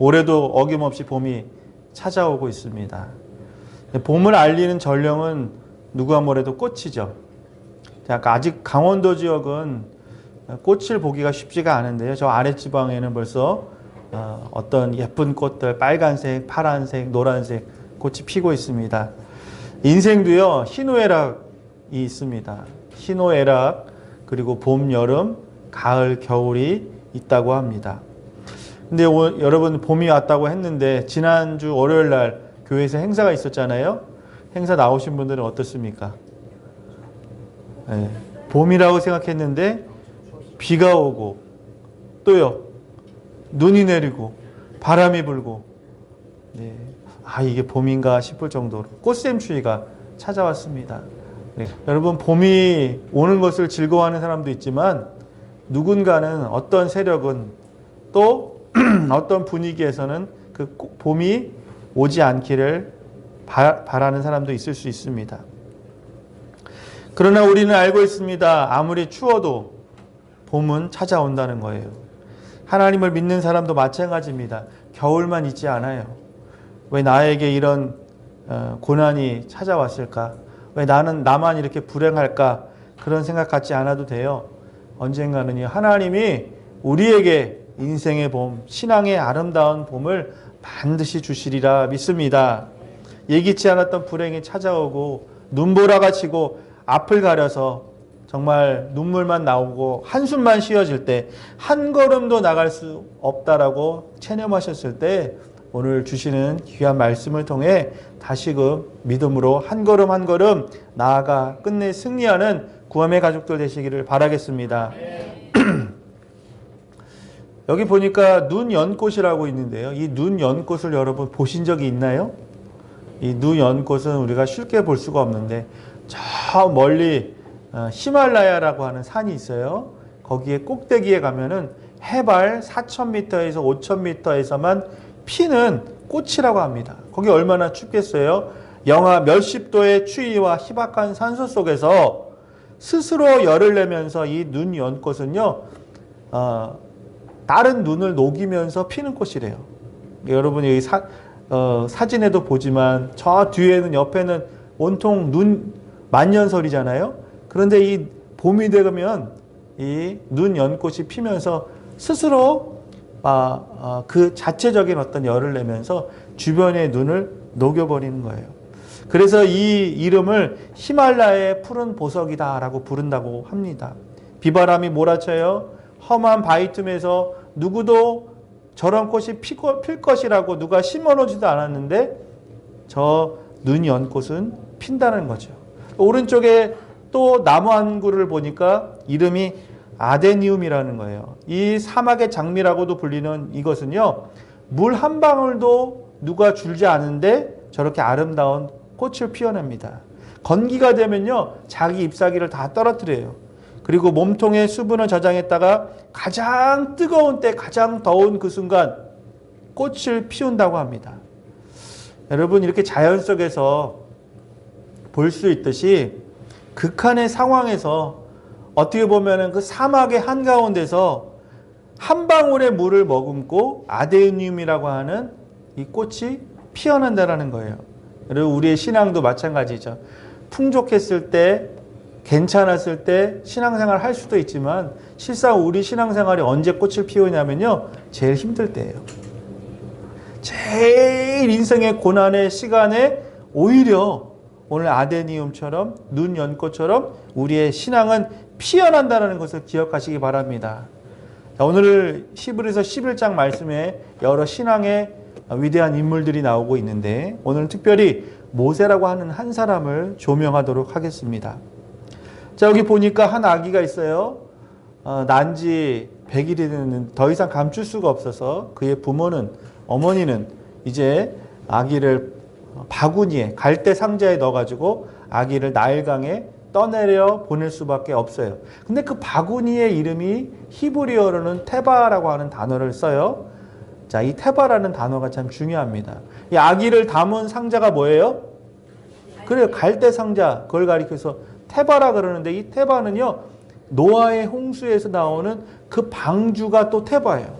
올해도 어김없이 봄이 찾아오고 있습니다. 봄을 알리는 전령은 누가 뭐래도 꽃이죠. 아직 강원도 지역은 꽃을 보기가 쉽지가 않은데요. 저 아랫지방에는 벌써 어떤 예쁜 꽃들, 빨간색, 파란색, 노란색 꽃이 피고 있습니다. 인생도요, 희노애락이 있습니다. 희노애락, 그리고 봄, 여름, 가을, 겨울이 있다고 합니다. 근데 여러분, 봄이 왔다고 했는데 지난주 월요일 날 교회에서 행사가 있었잖아요. 행사 나오신 분들은 어떻습니까? 네, 봄이라고 생각했는데 비가 오고 또요, 눈이 내리고 바람이 불고, 네, 이게 봄인가 싶을 정도로 꽃샘추위가 찾아왔습니다. 네, 여러분, 봄이 오는 것을 즐거워하는 사람도 있지만 누군가는, 어떤 세력은 또 어떤 분위기에서는 그 봄이 오지 않기를 바라는 사람도 있을 수 있습니다. 그러나 우리는 알고 있습니다. 아무리 추워도 봄은 찾아온다는 거예요. 하나님을 믿는 사람도 마찬가지입니다. 겨울만 있지 않아요. 왜 나에게 이런 고난이 찾아왔을까? 왜 나만 이렇게 불행할까? 그런 생각 갖지 않아도 돼요. 언젠가는요, 하나님이 우리에게 인생의 봄, 신앙의 아름다운 봄을 반드시 주시리라 믿습니다. 예기치 않았던 불행이 찾아오고 눈보라가 치고 앞을 가려서 정말 눈물만 나오고 한숨만 쉬어질 때, 한 걸음도 나갈 수 없다라고 체념하셨을 때, 오늘 주시는 귀한 말씀을 통해 다시금 믿음으로 한 걸음 한 걸음 나아가 끝내 승리하는 구원의 가족들 되시기를 바라겠습니다. 여기 보니까 눈연꽃이라고 있는데요. 이 눈연꽃을 여러분 보신 적이 있나요? 이 눈연꽃은 우리가 쉽게 볼 수가 없는데, 저 멀리 히말라야라고 하는 산이 있어요. 거기에 꼭대기에 가면은 해발 4,000m에서 5,000m에서만 피는 꽃이라고 합니다. 거기 얼마나 춥겠어요? 영하 몇십 도의 추위와 희박한 산소 속에서 스스로 열을 내면서 이 눈연꽃은요, 다른 눈을 녹이면서 피는 꽃이래요. 여러분이 여기 사진에도 보지만 저 뒤에는, 옆에는 온통 눈 만년설이잖아요. 그런데 이 봄이 되면 이 눈연꽃이 피면서 스스로 그 자체적인 어떤 열을 내면서 주변의 눈을 녹여버리는 거예요. 그래서 이 이름을 히말라야의 푸른 보석이다라고 부른다고 합니다. 비바람이 몰아쳐요. 험한 바위 틈에서 누구도 저런 꽃이 필 것이라고 누가 심어놓지도 않았는데 저 눈연꽃은 핀다는 거죠. 오른쪽에 또 나무 한 그루를 보니까 이름이 아데니움이라는 거예요. 이 사막의 장미라고도 불리는 이것은요, 물 한 방울도 누가 줄지 않은데 저렇게 아름다운 꽃을 피워냅니다. 건기가 되면요, 자기 잎사귀를 다 떨어뜨려요. 그리고 몸통에 수분을 저장했다가 가장 뜨거운 때, 가장 더운 그 순간 꽃을 피운다고 합니다. 여러분, 이렇게 자연 속에서 볼 수 있듯이 극한의 상황에서 어떻게 보면 그 사막의 한가운데서 한 방울의 물을 머금고 아데니움이라고 하는 이 꽃이 피어난다는 거예요. 그리고 우리의 신앙도 마찬가지죠. 풍족했을 때, 괜찮았을 때 신앙생활을 할 수도 있지만 실상 우리 신앙생활이 언제 꽃을 피우냐면요, 제일 힘들 때예요. 제일 인생의 고난의 시간에 오히려 오늘 아데니움처럼, 눈연꽃처럼 우리의 신앙은 피어난다는 것을 기억하시기 바랍니다. 자, 오늘 히브리서 11장 말씀에 여러 신앙의 위대한 인물들이 나오고 있는데, 오늘은 특별히 모세라고 하는 한 사람을 조명하도록 하겠습니다. 자, 여기 보니까 한 아기가 있어요. 난지 100일이 되는, 더 이상 감출 수가 없어서 그의 부모는, 어머니는 이제 아기를 바구니에, 갈대 상자에 넣어가지고 아기를 나일강에 떠내려 보낼 수밖에 없어요. 근데 그 바구니의 이름이 히브리어로는 테바라고 하는 단어를 써요. 자, 이 테바라는 단어가 참 중요합니다. 이 아기를 담은 상자가 뭐예요? 그래요, 갈대 상자. 그걸 가리켜서 테바라 그러는데, 이 테바는요, 노아의 홍수에서 나오는 그 방주가 또 테바예요.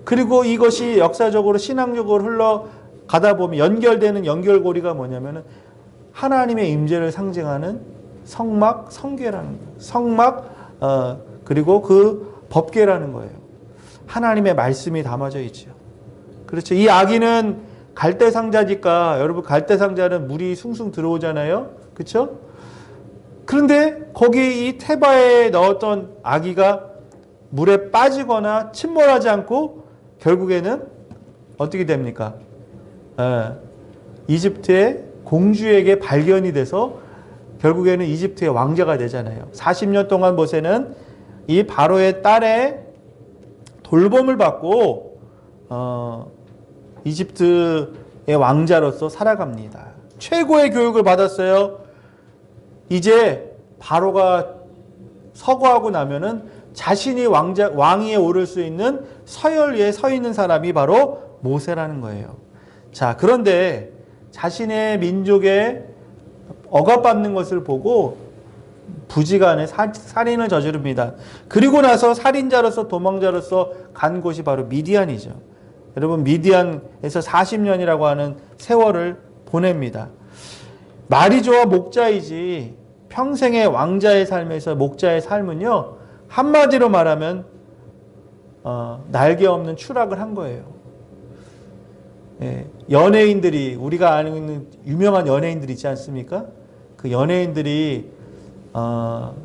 그리고 이것이 역사적으로 신앙적으로 흘러가다 보면 연결되는 연결고리가 뭐냐면은 하나님의 임재를 상징하는 성막, 성궤라는 거예요. 성막, 그리고 그 법궤라는 거예요. 하나님의 말씀이 담아져 있죠. 그렇죠. 이 아기는 갈대상자니까 여러분 갈대상자는 물이 숭숭 들어오잖아요. 그렇죠? 그런데 거기 이 테바에 넣었던 아기가 물에 빠지거나 침몰하지 않고 결국에는 어떻게 됩니까? 이집트의 공주에게 발견이 돼서 결국에는 이집트의 왕자가 되잖아요. 40년 동안 모세는 이 바로의 딸의 돌봄을 받고 이집트의 왕자로서 살아갑니다. 최고의 교육을 받았어요. 이제 바로가 서거하고 나면은 자신이 왕위에 오를 수 있는 서열 위에 서 있는 사람이 바로 모세라는 거예요. 자, 그런데 자신의 민족에 억압받는 것을 보고 부지간에 살인을 저지릅니다. 그리고 나서 살인자로서 도망자로서 간 곳이 바로 미디안이죠. 여러분 미디안에서 40년이라고 하는 세월을 보냅니다. 말이 좋아 목자이지 평생의 왕자의 삶에서 목자의 삶은요 한마디로 말하면 날개 없는 추락을 한 거예요. 예, 연예인들이 우리가 아는 있는 유명한 연예인들 있지 않습니까? 그 연예인들이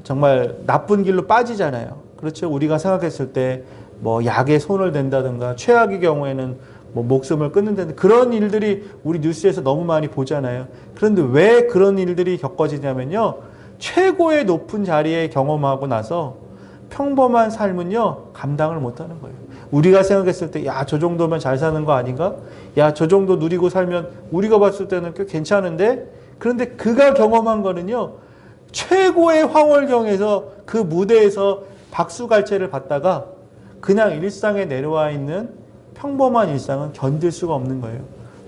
정말 나쁜 길로 빠지잖아요. 그렇죠? 우리가 생각했을 때 뭐 약에 손을 댄다든가 최악의 경우에는 뭐 목숨을 끊는다든가 그런 일들이 우리 뉴스에서 너무 많이 보잖아요. 그런데 왜 그런 일들이 겪어지냐면요. 최고의 높은 자리에 경험하고 나서 평범한 삶은요 감당을 못하는 거예요. 우리가 생각했을 때 야, 저 정도면 잘 사는 거 아닌가? 야, 저 정도 누리고 살면 우리가 봤을 때는 꽤 괜찮은데? 그런데 그가 경험한 거는요 최고의 황홀경에서 그 무대에서 박수갈채를 받다가 그냥 일상에 내려와 있는 평범한 일상은 견딜 수가 없는 거예요.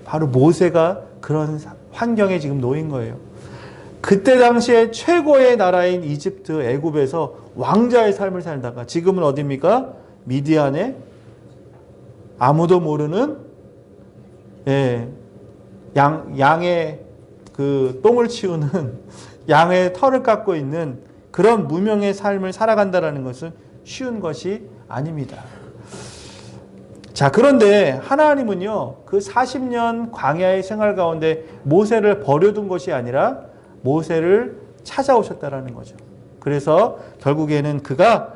바로 모세가 그런 환경에 지금 놓인 거예요. 그때 당시에 최고의 나라인 이집트, 애굽에서 왕자의 삶을 살다가 지금은 어디입니까? 미디안에 아무도 모르는 양의 그 똥을 치우는 양의 털을 깎고 있는 그런 무명의 삶을 살아간다는 것은 쉬운 것이 아닙니다. 자, 그런데 하나님은요, 그 40년 광야의 생활 가운데 모세를 버려둔 것이 아니라 모세를 찾아오셨다라는 거죠. 그래서 결국에는 그가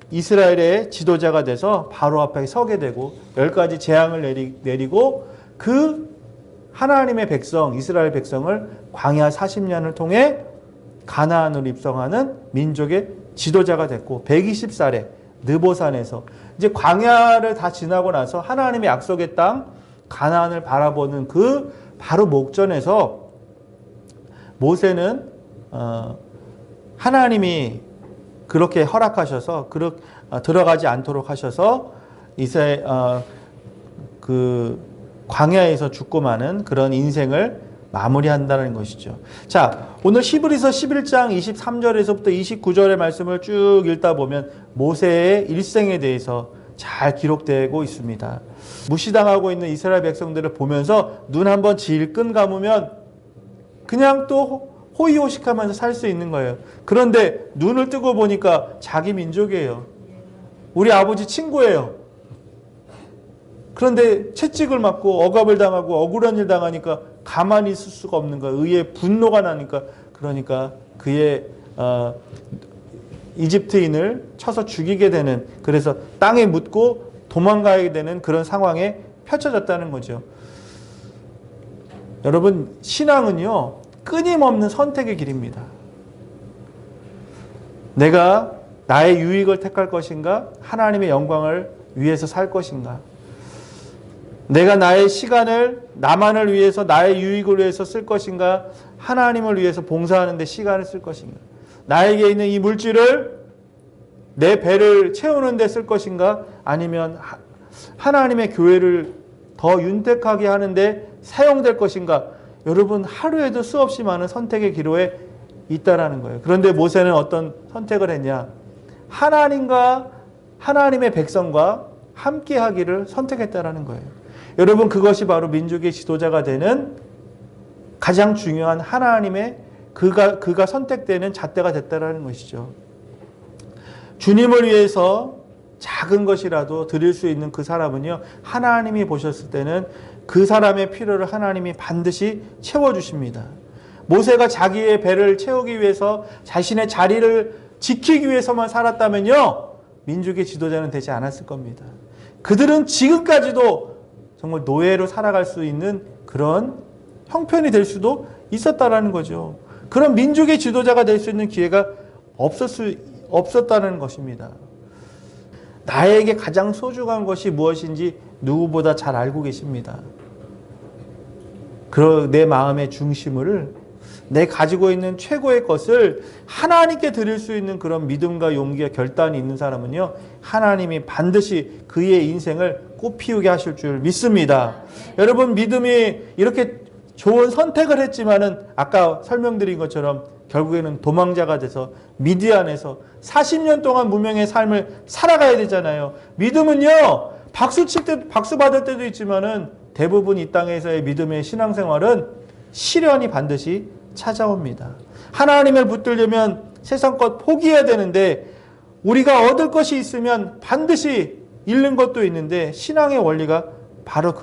이스라엘의 지도자가 돼서 바로 앞에 서게 되고 10가지 재앙을 내리고 그 하나님의 백성, 이스라엘 백성을 광야 40년을 통해 가나안으로 입성하는 민족의 지도자가 됐고 120살에 느보산에서 이제 광야를 다 지나고 나서 하나님의 약속의 땅 가나안을 바라보는 그 바로 목전에서 모세는 하나님이 그렇게 허락하셔서 들어가지 않도록 하셔서 그 광야에서 죽고 마는 그런 인생을 마무리한다는 것이죠. 자, 오늘 히브리서 11장 23절에서부터 29절의 말씀을 쭉 읽다 보면 모세의 일생에 대해서 잘 기록되고 있습니다. 무시당하고 있는 이스라엘 백성들을 보면서 눈 한번 질끈 감으면 그냥 또 호의호식하면서 살 수 있는 거예요. 그런데 눈을 뜨고 보니까 자기 민족이에요. 우리 아버지 친구예요. 그런데 채찍을 맞고 억압을 당하고 억울한 일 당하니까 가만히 있을 수가 없는 거예요. 의에 분노가 나니까. 그러니까 그의 이집트인을 쳐서 죽이게 되는, 그래서 땅에 묻고 도망가게 되는 그런 상황에 펼쳐졌다는 거죠. 여러분, 신앙은요 끊임없는 선택의 길입니다. 내가 나의 유익을 택할 것인가? 하나님의 영광을 위해서 살 것인가? 내가 나의 시간을 나만을 위해서 나의 유익을 위해서 쓸 것인가? 하나님을 위해서 봉사하는 데 시간을 쓸 것인가? 나에게 있는 이 물질을 내 배를 채우는 데 쓸 것인가? 아니면 하나님의 교회를 더 윤택하게 하는데 사용될 것인가? 여러분, 하루에도 수없이 많은 선택의 기로에 있다라는 거예요. 그런데 모세는 어떤 선택을 했냐? 하나님과 하나님의 백성과 함께 하기를 선택했다라는 거예요. 여러분, 그것이 바로 민족의 지도자가 되는 가장 중요한 하나님의 그가 선택되는 잣대가 됐다라는 것이죠. 주님을 위해서 작은 것이라도 드릴 수 있는 그 사람은요, 하나님이 보셨을 때는 그 사람의 필요를 하나님이 반드시 채워주십니다. 모세가 자기의 배를 채우기 위해서 자신의 자리를 지키기 위해서만 살았다면요, 민족의 지도자는 되지 않았을 겁니다. 그들은 지금까지도 정말 노예로 살아갈 수 있는 그런 형편이 될 수도 있었다라는 거죠. 그런 민족의 지도자가 될 수 있는 기회가 없었다는 것입니다. 나에게 가장 소중한 것이 무엇인지 누구보다 잘 알고 계십니다. 내 마음의 중심을, 내 가지고 있는 최고의 것을 하나님께 드릴 수 있는 그런 믿음과 용기와 결단이 있는 사람은요, 하나님이 반드시 그의 인생을 꽃피우게 하실 줄 믿습니다. 여러분, 믿음이 이렇게 좋은 선택을 했지만은 아까 설명드린 것처럼 결국에는 도망자가 돼서 미디안에서 40년 동안 무명의 삶을 살아가야 되잖아요. 믿음은요, 박수 받을 때도 있지만은 대부분 이 땅에서의 믿음의 신앙생활은 시련이 반드시 찾아옵니다. 하나님을 붙들려면 세상 것 포기해야 되는데, 우리가 얻을 것이 있으면 반드시 잃는 것도 있는데, 신앙의 원리가 바로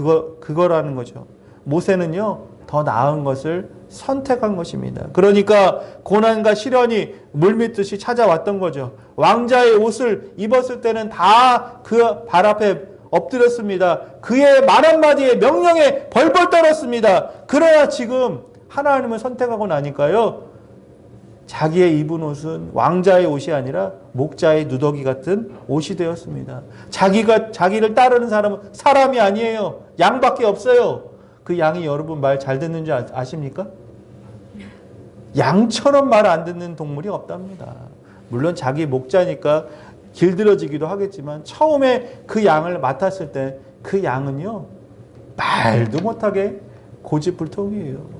그거라는 거죠. 모세는요, 더 나은 것을 선택한 것입니다. 그러니까 고난과 시련이 물밀듯이 찾아왔던 거죠. 왕자의 옷을 입었을 때는 다 그 발 앞에 엎드렸습니다. 그의 말 한마디에 명령에 벌벌 떨었습니다. 그러나 지금 하나님을 선택하고 나니까요, 자기의 입은 옷은 왕자의 옷이 아니라 목자의 누더기 같은 옷이 되었습니다. 자기를 따르는 사람은 사람이 아니에요. 양밖에 없어요. 그 양이 여러분 말 잘 듣는 줄 아십니까? 양처럼 말 안 듣는 동물이 없답니다. 물론 자기 목자니까 길들여지기도 하겠지만, 처음에 그 양을 맡았을 때 그 양은요, 말도 못하게 고집불통이에요.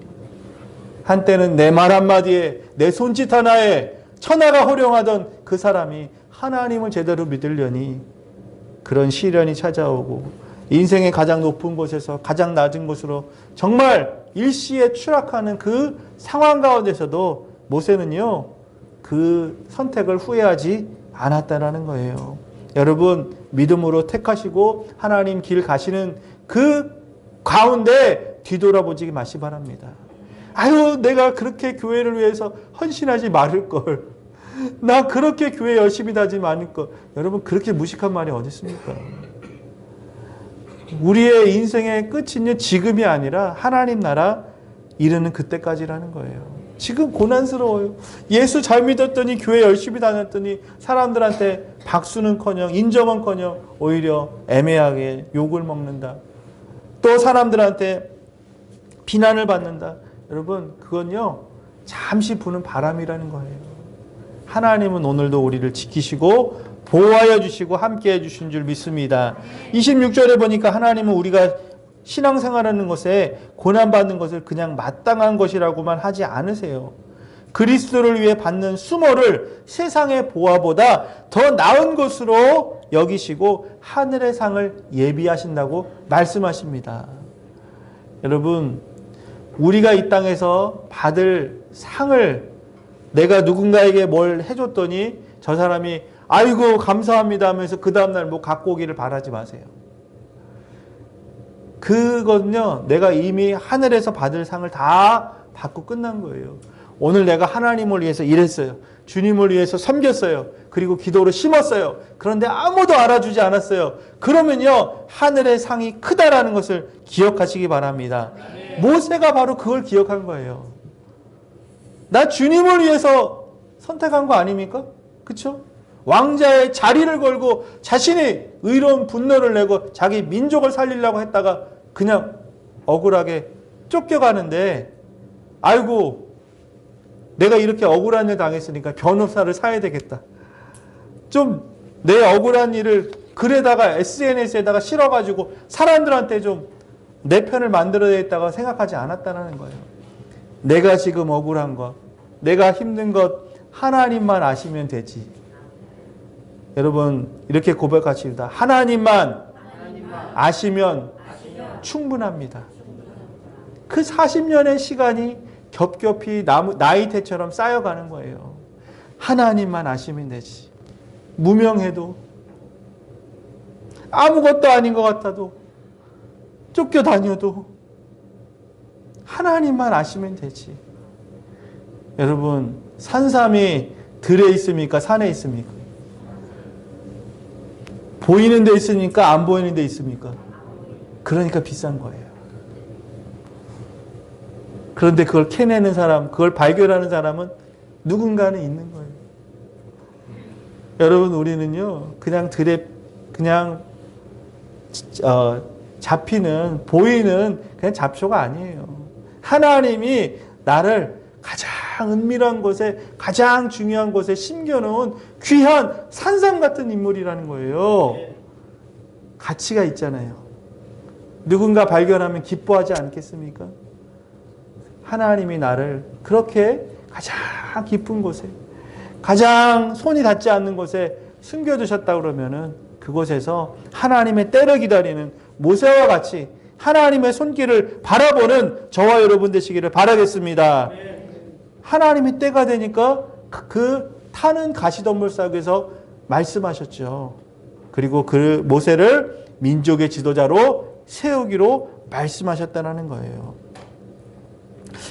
한때는 내 말 한마디에, 내 손짓 하나에 천하가 호령하던 그 사람이 하나님을 제대로 믿으려니 그런 시련이 찾아오고, 인생의 가장 높은 곳에서 가장 낮은 곳으로 정말 일시에 추락하는 그 상황 가운데서도 모세는요, 그 선택을 후회하지 않았다라는 거예요. 여러분, 믿음으로 택하시고 하나님 길 가시는 그 가운데 뒤돌아보지 마시 바랍니다. 아유, 내가 그렇게 교회를 위해서 헌신하지 말을 걸. 나 그렇게 교회 열심히 다니지 말을 걸. 여러분, 그렇게 무식한 말이 어디 있습니까? 우리의 인생의 끝은요, 지금이 아니라 하나님 나라 이르는 그때까지라는 거예요. 지금 고난스러워요. 예수 잘 믿었더니, 교회 열심히 다녔더니 사람들한테 박수는커녕 인정은커녕 오히려 애매하게 욕을 먹는다. 또 사람들한테 비난을 받는다. 여러분, 그건요, 잠시 부는 바람이라는 거예요. 하나님은 오늘도 우리를 지키시고 보호하여 주시고 함께 해주신 줄 믿습니다. 26절에 보니까 하나님은 우리가 신앙생활하는 것에 고난받는 것을 그냥 마땅한 것이라고만 하지 않으세요. 그리스도를 위해 받는 수모를 세상의 보화보다 더 나은 것으로 여기시고 하늘의 상을 예비하신다고 말씀하십니다. 여러분, 우리가 이 땅에서 받을 상을, 내가 누군가에게 뭘 해줬더니 저 사람이 아이고 감사합니다 하면서 그 다음날 뭐 갖고 오기를 바라지 마세요. 그건요, 내가 이미 하늘에서 받을 상을 다 받고 끝난 거예요. 오늘 내가 하나님을 위해서 일했어요. 주님을 위해서 섬겼어요. 그리고 기도를 심었어요. 그런데 아무도 알아주지 않았어요. 그러면요, 하늘의 상이 크다라는 것을 기억하시기 바랍니다. 모세가 바로 그걸 기억한 거예요. 나 주님을 위해서 선택한 거 아닙니까? 그렇죠? 왕자의 자리를 걸고 자신이 의로운 분노를 내고 자기 민족을 살리려고 했다가 그냥 억울하게 쫓겨가는데, 아이고 내가 이렇게 억울한 일 당했으니까 변호사를 사야 되겠다. 좀 내 억울한 일을 글에다가 SNS에다가 실어가지고 사람들한테 좀 내 편을 만들어야겠다고 생각하지 않았다는 거예요. 내가 지금 억울한 것, 내가 힘든 것 하나님만 아시면 되지. 여러분, 이렇게 고백하십니다. 하나님만 아시면 충분합니다. 그 40년의 시간이 겹겹이 나이테처럼 쌓여가는 거예요. 하나님만 아시면 되지. 무명해도 아무것도 아닌 것 같아도 쫓겨다녀도 하나님만 아시면 되지. 여러분, 산삼이 들에 있습니까? 산에 있습니까? 보이는 데 있습니까? 안 보이는 데 있습니까? 그러니까 비싼 거예요. 그런데 그걸 캐내는 사람, 그걸 발견하는 사람은 누군가는 있는 거예요. 여러분, 우리는요, 그냥 들에, 그냥, 잡히는, 보이는 그냥 잡초가 아니에요. 하나님이 나를 가장 은밀한 곳에, 가장 중요한 곳에 심겨놓은 귀한 산삼 같은 인물이라는 거예요. 가치가 있잖아요. 누군가 발견하면 기뻐하지 않겠습니까? 하나님이 나를 그렇게 가장 깊은 곳에, 가장 손이 닿지 않는 곳에 숨겨두셨다 그러면은 그곳에서 하나님의 때를 기다리는 모세와 같이 하나님의 손길을 바라보는 저와 여러분 되시기를 바라겠습니다. 하나님이 때가 되니까 그 타는 가시덤불 싸움에서 말씀하셨죠. 그리고 그 모세를 민족의 지도자로 세우기로 말씀하셨다는 거예요.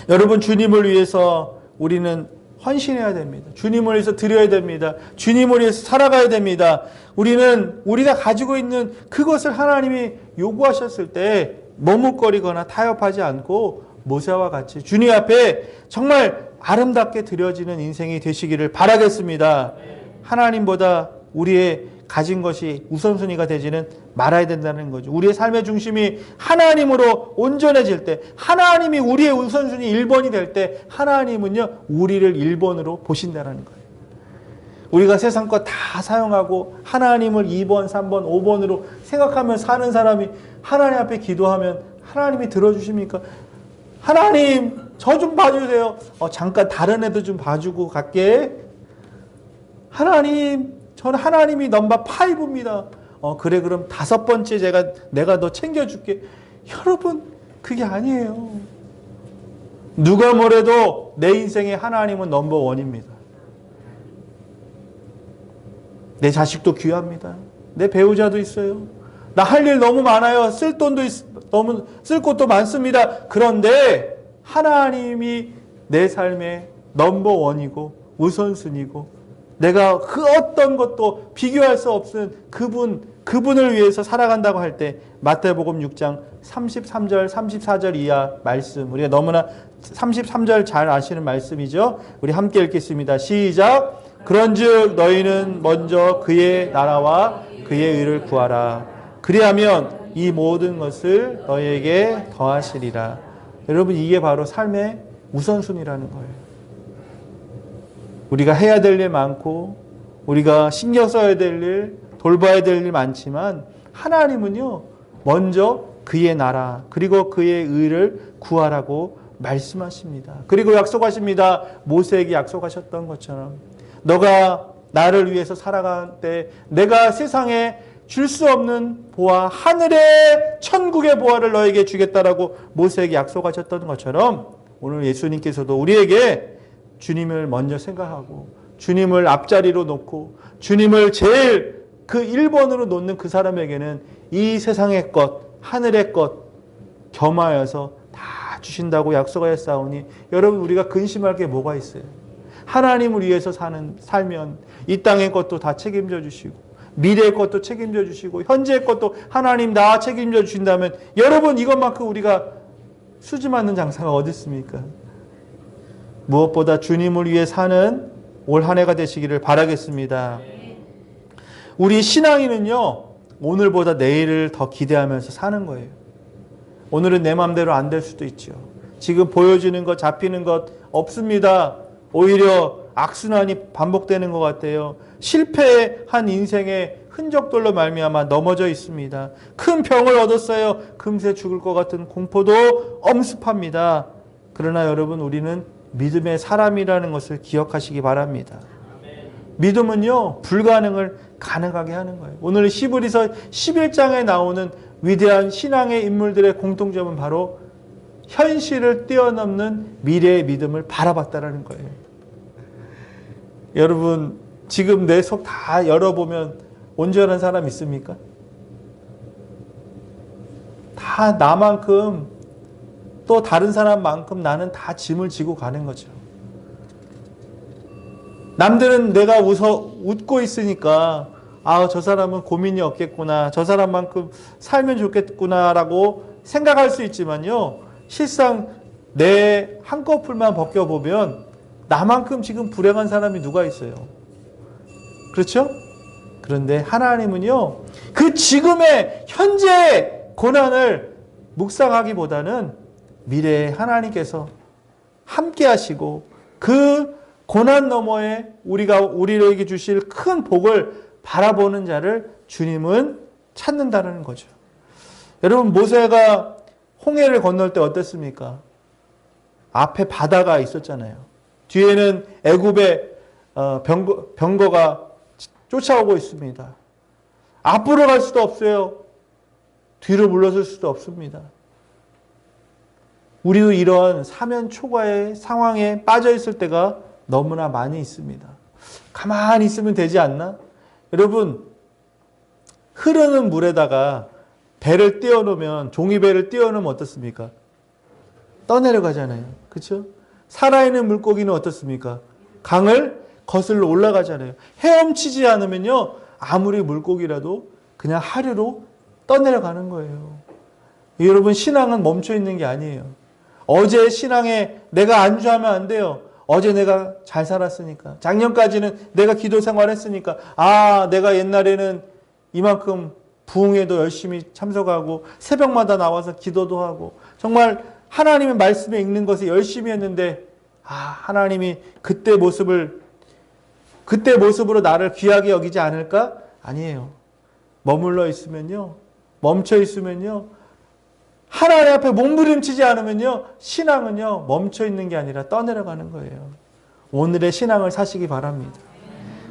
여러분, 주님을 위해서 우리는 헌신해야 됩니다. 주님을 위해서 드려야 됩니다. 주님을 위해서 살아가야 됩니다. 우리가 가지고 있는 그것을 하나님이 요구하셨을 때 머뭇거리거나 타협하지 않고 모세와 같이 주님 앞에 정말 아름답게 드려지는 인생이 되시기를 바라겠습니다. 하나님보다 우리의 가진 것이 우선순위가 되지는 말아야 된다는 거죠. 우리의 삶의 중심이 하나님으로 온전해질 때, 하나님이 우리의 우선순위 1번이 될 때 하나님은요, 우리를 1번으로 보신다는 거예요. 우리가 세상 것 다 사용하고 하나님을 2번, 3번, 5번으로 생각하며 사는 사람이 하나님 앞에 기도하면 하나님이 들어주십니까? 하나님, 저 좀 봐주세요. 잠깐 다른 애도 좀 봐주고 갈게. 하나님, 저는 하나님이 넘버 5입니다. 그래, 그럼 5번째 내가 너 챙겨줄게. 여러분, 그게 아니에요. 누가 뭐래도 내 인생에 하나님은 넘버 1입니다. 내 자식도 귀합니다. 내 배우자도 있어요. 나 할 일 너무 많아요. 쓸 돈도 너무 쓸 곳도 많습니다. 그런데 하나님이 내 삶의 넘버 1이고 우선순위고 내가 그 어떤 것도 비교할 수 없는 그분을 위해서 살아간다고 할 때 마태복음 6장 33절, 34절 이하 말씀, 우리가 너무나 33절 잘 아시는 말씀이죠. 우리 함께 읽겠습니다. 시작. 그런즉 너희는 먼저 그의 나라와 그의 의를 구하라. 그리하면 이 모든 것을 너희에게 더하시리라. 여러분, 이게 바로 삶의 우선순위라는 거예요. 우리가 해야 될 일 많고 우리가 신경 써야 될 일, 돌봐야 될 일 많지만 하나님은요, 먼저 그의 나라 그리고 그의 의를 구하라고 말씀하십니다. 그리고 약속하십니다. 모세에게 약속하셨던 것처럼 너가 나를 위해서 살아갈 때 내가 세상에 줄 수 없는 보화, 하늘의 천국의 보화를 너에게 주겠다라고 모세에게 약속하셨던 것처럼 오늘 예수님께서도 우리에게 주님을 먼저 생각하고 주님을 앞자리로 놓고 주님을 제일 그 1번으로 놓는 그 사람에게는 이 세상의 것, 하늘의 것 겸하여서 다 주신다고 약속하였사오니 여러분, 우리가 근심할 게 뭐가 있어요? 하나님을 위해서 살면 이 땅의 것도 다 책임져 주시고 미래의 것도 책임져 주시고 현재의 것도 하나님 다 책임져 주신다면 여러분, 이것만큼 우리가 수지 맞는 장사가 어디 있습니까? 무엇보다 주님을 위해 사는 올 한 해가 되시기를 바라겠습니다. 우리 신앙인은요, 오늘보다 내일을 더 기대하면서 사는 거예요. 오늘은 내 마음대로 안 될 수도 있죠. 지금 보여지는 것, 잡히는 것 없습니다. 오히려 악순환이 반복되는 것 같아요. 실패한 인생의 흔적들로 말미암아 넘어져 있습니다. 큰 병을 얻었어요. 금세 죽을 것 같은 공포도 엄습합니다. 그러나 여러분, 우리는 믿음의 사람이라는 것을 기억하시기 바랍니다. 믿음은요, 불가능을 가능하게 하는 거예요. 오늘 히브리서 11장에 나오는 위대한 신앙의 인물들의 공통점은 바로 현실을 뛰어넘는 미래의 믿음을 바라봤다라는 거예요. 여러분, 지금 내 속 다 열어보면 온전한 사람 있습니까? 다 나만큼 또 다른 사람만큼 나는 다 짐을 지고 가는 거죠. 남들은 내가 웃고 있으니까 저 사람은 고민이 없겠구나, 저 사람만큼 살면 좋겠구나라고 생각할 수 있지만요, 실상 내 한꺼풀만 벗겨보면 나만큼 지금 불행한 사람이 누가 있어요? 그렇죠? 그런데 하나님은요, 그 지금의 현재의 고난을 묵상하기보다는 미래에 하나님께서 함께 하시고 그 고난 너머에 우리에게 주실 큰 복을 바라보는 자를 주님은 찾는다는 거죠. 여러분, 모세가 홍해를 건널 때 어땠습니까? 앞에 바다가 있었잖아요. 뒤에는 애굽의 병거가 쫓아오고 있습니다. 앞으로 갈 수도 없어요. 뒤로 물러설 수도 없습니다. 우리도 이런 사면 초과의 상황에 빠져 있을 때가 너무나 많이 있습니다. 가만히 있으면 되지 않나? 여러분, 흐르는 물에다가 배를 띄워놓으면, 종이배를 띄워놓으면 어떻습니까? 떠내려가잖아요. 그렇죠? 살아있는 물고기는 어떻습니까? 강을 거슬러 올라가잖아요. 헤엄치지 않으면요, 아무리 물고기라도 그냥 하류로 떠내려가는 거예요. 여러분, 신앙은 멈춰 있는 게 아니에요. 어제 신앙에 내가 안주하면 안 돼요. 어제 내가 잘 살았으니까. 작년까지는 내가 기도 생활했으니까. 내가 옛날에는 이만큼 부흥회도 열심히 참석하고 새벽마다 나와서 기도도 하고 정말 하나님의 말씀에 읽는 것을 열심히 했는데 하나님이 그때 모습으로 나를 귀하게 여기지 않을까? 아니에요. 머물러 있으면요, 멈춰 있으면요, 하나님 앞에 몸부림치지 않으면요, 신앙은요, 멈춰 있는 게 아니라 떠내려가는 거예요. 오늘의 신앙을 사시기 바랍니다.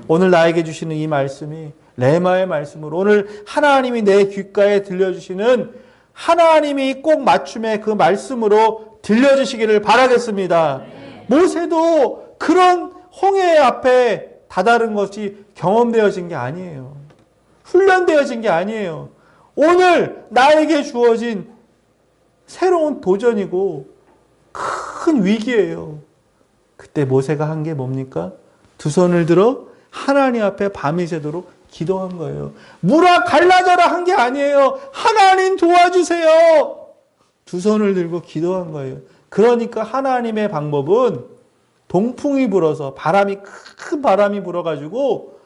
오늘 나에게 주시는 이 말씀이 레마의 말씀으로, 오늘 하나님이 내 귓가에 들려주시는 하나님이 꼭 맞춤의 그 말씀으로 들려주시기를 바라겠습니다. 모세도 그런 홍해 앞에 다다른 것이 경험되어진 게 아니에요. 훈련되어진 게 아니에요. 오늘 나에게 주어진 새로운 도전이고 큰 위기예요. 그때 모세가 한 게 뭡니까? 두 손을 들어 하나님 앞에 밤이 새도록 기도한 거예요. 물아 갈라져라 한 게 아니에요. 하나님 도와주세요. 두 손을 들고 기도한 거예요. 그러니까 하나님의 방법은 동풍이 불어서 큰 바람이 불어가지고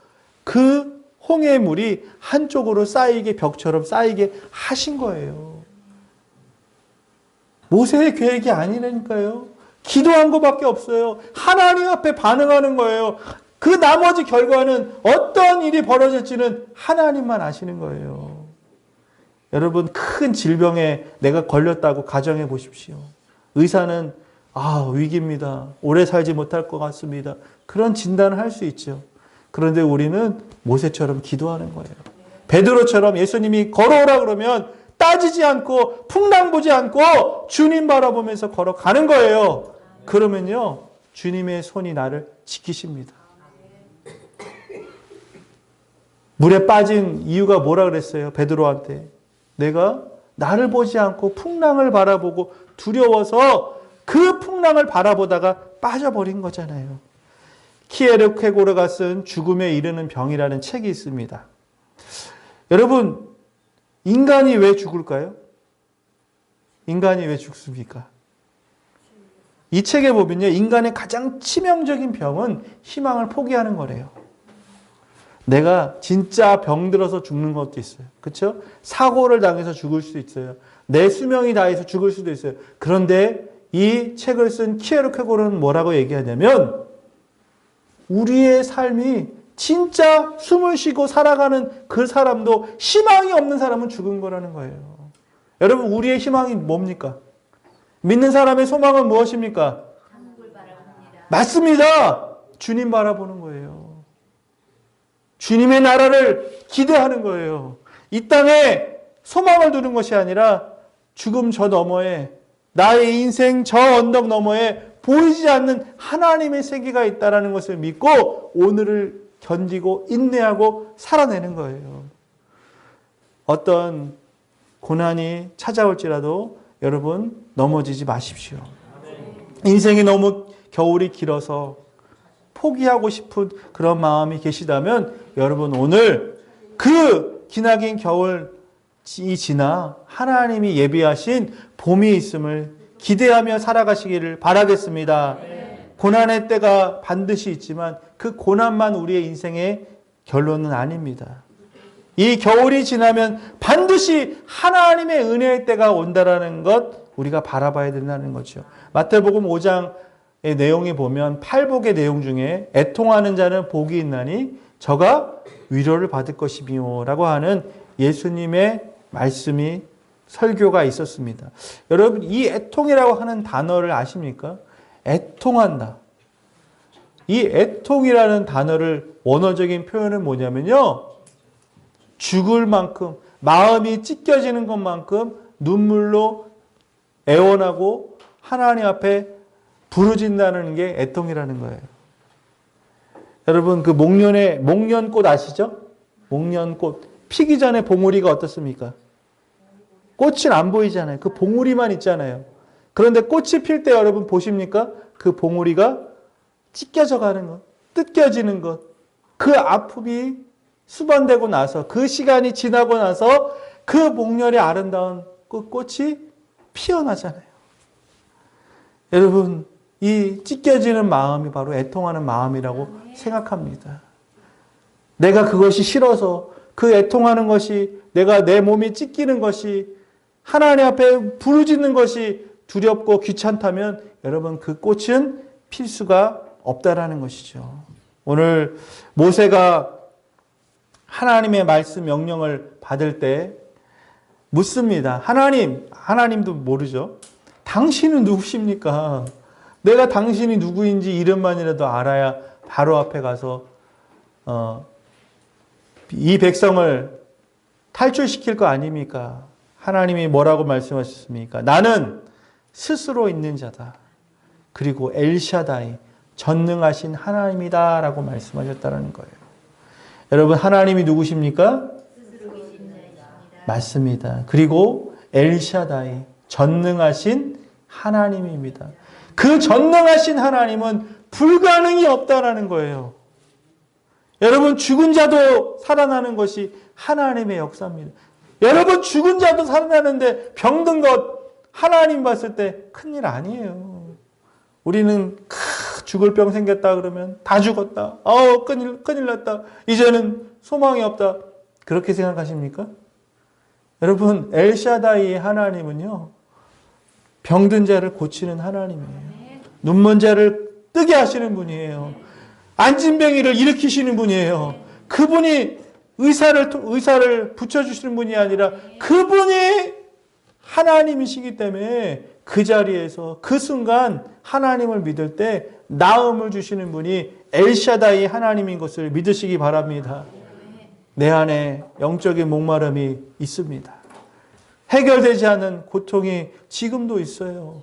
그 홍해의 물이 한쪽으로 쌓이게, 벽처럼 쌓이게 하신 거예요. 모세의 계획이 아니라니까요. 기도한 것밖에 없어요. 하나님 앞에 반응하는 거예요. 그 나머지 결과는 어떤 일이 벌어질지는 하나님만 아시는 거예요. 여러분, 큰 질병에 내가 걸렸다고 가정해 보십시오. 의사는 위기입니다. 오래 살지 못할 것 같습니다. 그런 진단을 할 수 있죠. 그런데 우리는 모세처럼 기도하는 거예요. 베드로처럼 예수님이 걸어오라 그러면 따지지 않고 풍랑 보지 않고 주님 바라보면서 걸어가는 거예요. 그러면요, 주님의 손이 나를 지키십니다. 물에 빠진 이유가 뭐라 그랬어요? 베드로한테. 내가 나를 보지 않고 풍랑을 바라보고 두려워서 그 풍랑을 바라보다가 빠져버린 거잖아요. 키에르케고르가 쓴 죽음에 이르는 병이라는 책이 있습니다. 여러분, 인간이 왜 죽을까요? 인간이 왜 죽습니까? 이 책에 보면요, 인간의 가장 치명적인 병은 희망을 포기하는 거래요. 내가 진짜 병들어서 죽는 것도 있어요. 그렇죠? 사고를 당해서 죽을 수도 있어요. 내 수명이 다해서 죽을 수도 있어요. 그런데 이 책을 쓴 키에르케고르는 뭐라고 얘기하냐면, 우리의 삶이 진짜 숨을 쉬고 살아가는 그 사람도 희망이 없는 사람은 죽은 거라는 거예요. 여러분, 우리의 희망이 뭡니까? 믿는 사람의 소망은 무엇입니까? 맞습니다. 주님 바라보는 거예요. 주님의 나라를 기대하는 거예요. 이 땅에 소망을 두는 것이 아니라 죽음 저 너머에, 나의 인생 저 언덕 너머에 보이지 않는 하나님의 세계가 있다는 것을 믿고 오늘을 견디고 인내하고 살아내는 거예요. 어떤 고난이 찾아올지라도 여러분 넘어지지 마십시오. 인생이 너무 겨울이 길어서 포기하고 싶은 그런 마음이 계시다면 여러분 오늘 그 기나긴 겨울이 지나 하나님이 예비하신 봄이 있음을 기대하며 살아가시기를 바라겠습니다. 고난의 때가 반드시 있지만 그 고난만 우리의 인생의 결론은 아닙니다. 이 겨울이 지나면 반드시 하나님의 은혜의 때가 온다라는 것 우리가 바라봐야 된다는 거죠. 마태복음 5장의 내용에 보면 팔복의 내용 중에 애통하는 자는 복이 있나니 저가 위로를 받을 것이며 라고 하는 예수님의 말씀이 설교가 있었습니다. 여러분 이 애통이라고 하는 단어를 아십니까? 애통한다. 이 애통이라는 단어를 원어적인 표현은 뭐냐면요. 죽을 만큼 마음이 찢겨지는 것만큼 눈물로 애원하고 하나님 앞에 부르짖는다는 게 애통이라는 거예요. 여러분 그 목련꽃 아시죠? 목련꽃 피기 전에 봉우리가 어떻습니까? 꽃은 안 보이잖아요. 그 봉우리만 있잖아요. 그런데 꽃이 필 때 여러분 보십니까? 그 봉우리가 찢겨져 가는 것, 뜯겨지는 것, 그 아픔이 수반되고 나서 그 시간이 지나고 나서 그 목련의 아름다운 그 꽃이 피어나잖아요. 여러분 이 찢겨지는 마음이 바로 애통하는 마음이라고 생각합니다. 내가 그것이 싫어서 그 애통하는 것이 내가 내 몸이 찢기는 것이 하나님 앞에 부르짖는 것이 두렵고 귀찮다면 여러분 그 꽃은 필 수가 없다라는 것이죠. 오늘 모세가 하나님의 말씀 명령을 받을 때 묻습니다. 하나님도 모르죠. 당신은 누구십니까? 내가 당신이 누구인지 이름만이라도 알아야 바로 앞에 가서 이 백성을 탈출시킬 거 아닙니까? 하나님이 뭐라고 말씀하셨습니까? 나는 스스로 있는 자다. 그리고 엘샤다이, 전능하신 하나님이다 라고 말씀하셨다는 거예요. 여러분 하나님이 누구십니까? 맞습니다. 그리고 엘샤다이, 전능하신 하나님입니다. 그 전능하신 하나님은 불가능이 없다라는 거예요. 여러분 죽은 자도 살아나는 것이 하나님의 역사입니다. 여러분 죽은 자도 살아나는데 병든 것 하나님 봤을 때 큰일 아니에요. 우리는 죽을 병 생겼다 그러면 다 죽었다. 큰일 났다. 이제는 소망이 없다. 그렇게 생각하십니까? 여러분 엘샤다이의 하나님은요. 병든 자를 고치는 하나님이에요. 눈먼 자를 뜨게 하시는 분이에요. 안진뱅이를 일으키시는 분이에요. 그분이 의사를 붙여주시는 분이 아니라 그분이 하나님이시기 때문에 그 자리에서 그 순간 하나님을 믿을 때 나음을 주시는 분이 엘샤다이 하나님인 것을 믿으시기 바랍니다. 내 안에 영적인 목마름이 있습니다. 해결되지 않은 고통이 지금도 있어요.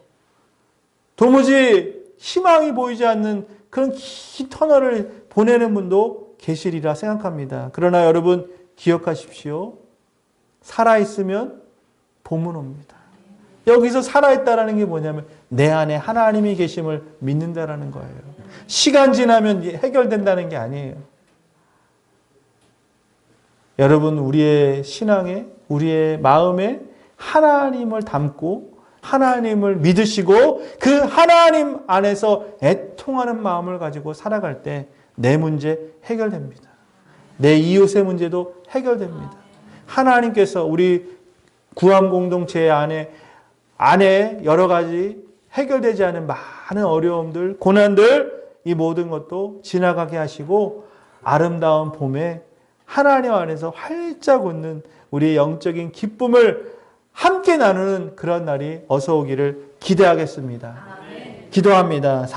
도무지 희망이 보이지 않는 그런 긴 터널을 보내는 분도 계시리라 생각합니다. 그러나 여러분 기억하십시오. 살아있으면 봄은 옵니다. 여기서 살아있다는 게 뭐냐면 내 안에 하나님이 계심을 믿는다라는 거예요. 시간 지나면 해결된다는 게 아니에요. 여러분 우리의 신앙에 우리의 마음에 하나님을 담고 하나님을 믿으시고 그 하나님 안에서 애통하는 마음을 가지고 살아갈 때 내 문제 해결됩니다. 내 이웃의 문제도 해결됩니다. 하나님께서 우리 구함 공동체 안에 여러 가지 해결되지 않은 많은 어려움들, 고난들 이 모든 것도 지나가게 하시고 아름다운 봄에 하나님 안에서 활짝 웃는 우리의 영적인 기쁨을 함께 나누는 그런 날이 어서 오기를 기대하겠습니다. 기도합니다.